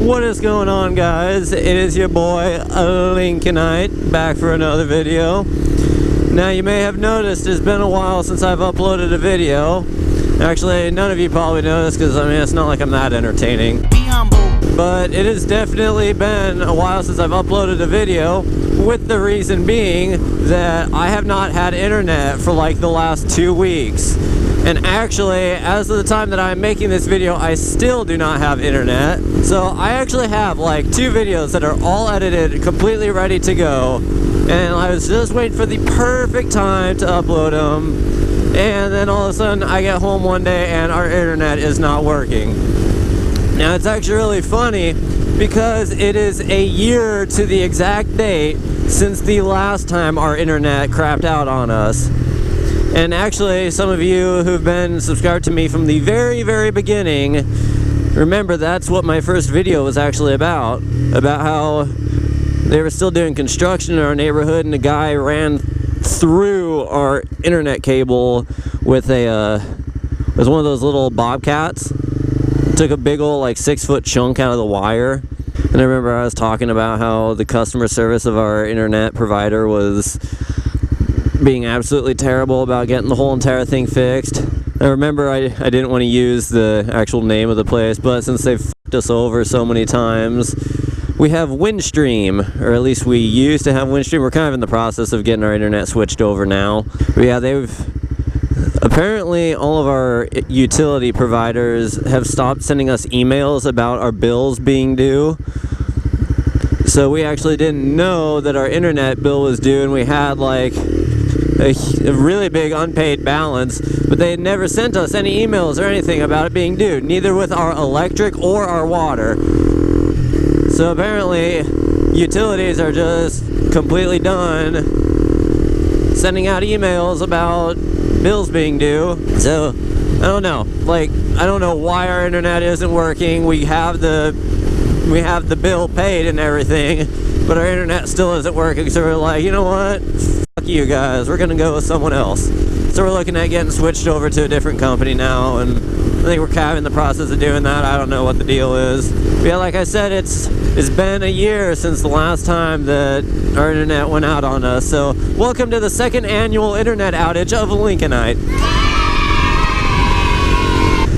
What is going on, guys? It is your boy Lincolnite back for another video. Now you may have noticed it's been a while since I've uploaded a video. Actually, none of you probably noticed because I mean it's not like I'm that entertaining. Be humble. But it has definitely been a while since I've uploaded a video, with the reason being that I have not had internet for like the last 2 weeks. And actually, as of the time that I'm making this video, I still do not have internet. So I actually have like 2 videos that are all edited, completely ready to go. And I was just waiting for the perfect time to upload them. And then all of a sudden I get home one day and our internet is not working. Now it's actually really funny because it is a year to the exact date since the last time our internet crapped out on us. And actually, some of you who've been subscribed to me from the very, very beginning, remember that's what my first video was actually about how they were still doing construction in our neighborhood and a guy ran through our internet cable with it was one of those little bobcats. Took a big old like 6-foot chunk out of the wire. And I remember I was talking about how the customer service of our internet provider was being absolutely terrible about getting the whole entire thing fixed. I remember I didn't want to use the actual name of the place, but since they've fucked us over so many times, we have Windstream, or at least we used to have Windstream. We're kind of in the process of getting our internet switched over now. But yeah, apparently all of our utility providers have stopped sending us emails about our bills being due. So we actually didn't know that our internet bill was due, and we had like a really big unpaid balance, but they had never sent us any emails or anything about it being due, neither with our electric or our water. So apparently utilities are just completely done sending out emails about bills being due. So I don't know, like I don't know why our internet isn't working. We have the bill paid and everything, but our internet still isn't working. So we're like, you know what, fuck you guys, we're gonna go with someone else. So we're looking at getting switched over to a different company now, and I think we're kind of in the process of doing that. I don't know what the deal is. But yeah, like I said, it's been a year since the last time that our internet went out on us. So welcome to the 2nd annual internet outage of Lincolnite.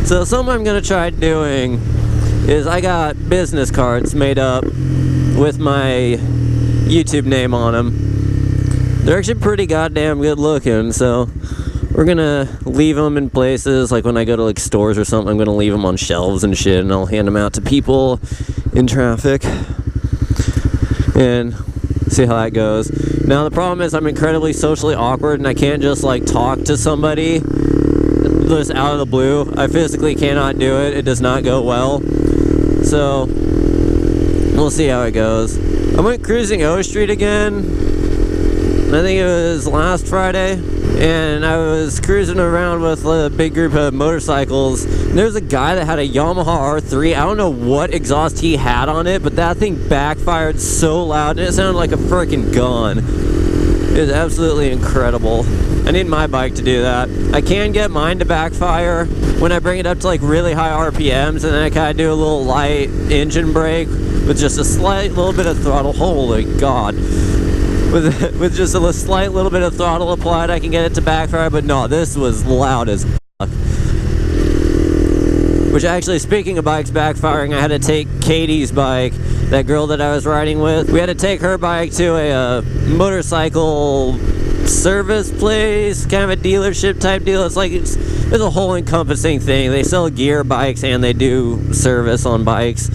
So something I'm gonna try doing is I got business cards made up with my YouTube name on them. They're actually pretty goddamn good looking, so we're gonna leave them in places, like when I go to like stores or something, I'm gonna leave them on shelves and shit, and I'll hand them out to people in traffic and see how that goes. Now the problem is I'm incredibly socially awkward and I can't just like talk to somebody just out of the blue. I physically cannot do it. It does not go well. So we'll see how it goes. I went cruising O Street again. I think it was last Friday, and I was cruising around with a big group of motorcycles, and there's a guy that had a Yamaha R3. I don't know what exhaust he had on it, but that thing backfired so loud, and it sounded like a freaking gun. It was absolutely incredible. I need my bike to do that. I can get mine to backfire when I bring it up to like really high RPMs, and then I kind of do a little light engine brake with just a slight little bit of throttle. Holy God. With just a slight little bit of throttle applied, I can get it to backfire, but no, this was loud as fuck. Which actually, speaking of bikes backfiring, I had to take Katie's bike, that girl that I was riding with. We had to take her bike to a motorcycle service place, kind of a dealership type deal. It's like, it's a whole encompassing thing. They sell gear bikes and they do service on bikes.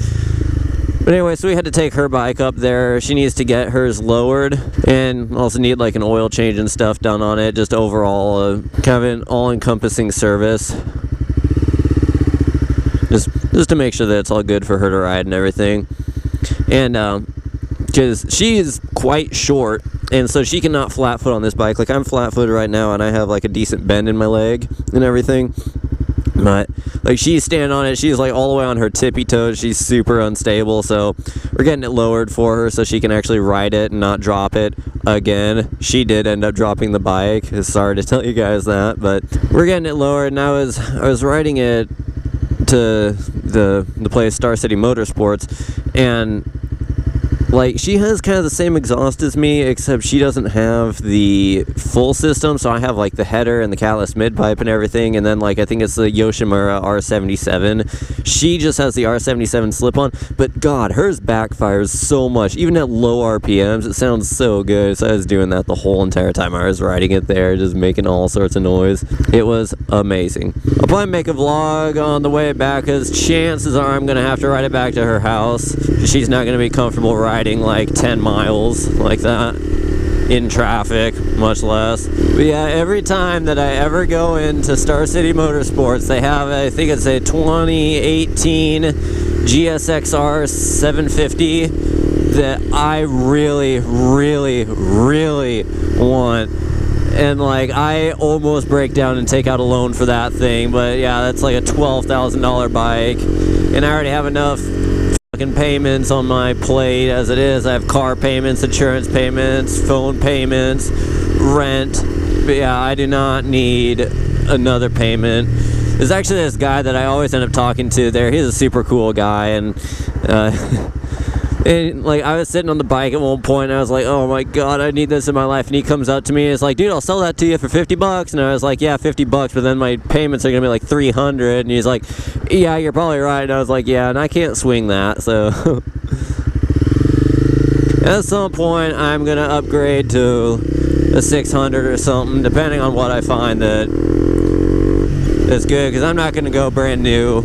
But anyway, so we had to take her bike up there. She needs to get hers lowered and also need like an oil change and stuff done on it. Just overall, kind of an all-encompassing service. Just to make sure that it's all good for her to ride and everything. And because she is quite short, and so she cannot flat foot on this bike. Like I'm flat footed right now, and I have like a decent bend in my leg and everything. But like she's standing on it, she's like all the way on her tippy toes. She's super unstable, so we're getting it lowered for her so she can actually ride it and not drop it again. She did end up dropping the bike. Sorry to tell you guys that, but we're getting it lowered. And I was riding it to the place Star City Motorsports, and like, she has kind of the same exhaust as me, except she doesn't have the full system, so I have, like, the header and the catalyst mid-pipe and everything, and then, like, I think it's the Yoshimura R77. She just has the R77 slip-on, but God, hers backfires so much. Even at low RPMs, it sounds so good, so I was doing that the whole entire time I was riding it there, just making all sorts of noise. It was amazing. I'll probably make a vlog on the way back, because chances are I'm going to have to ride it back to her house. She's not going to be comfortable riding like 10 miles like that in traffic, much less. But yeah, every time that I ever go into Star City Motorsports, they have, I think it's a 2018 GSX-R 750 that I really, really, really want. And like, I almost break down and take out a loan for that thing, but yeah, that's like a $12,000 bike, and I already have enough payments on my plate as it is. I have car payments, insurance payments, phone payments, rent. But yeah, I do not need another payment. There's actually this guy that I always end up talking to there. He's a super cool guy, and like, I was sitting on the bike at one point, and I was like, oh my God, I need this in my life. And he comes up to me and is like, dude, I'll sell that to you for $50. And I was like, yeah, $50, but then my payments are gonna be like $300. And he's like, yeah, you're probably right. And I was like, yeah, and I can't swing that, so at some point I'm gonna upgrade to a 600 or something, depending on what I find that is good, because I'm not gonna go brand new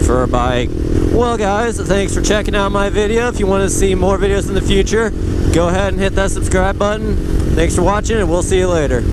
for a bike. Well guys, thanks for checking out my video. If you want to see more videos in the future, go ahead and hit that subscribe button. Thanks for watching, and we'll see you later.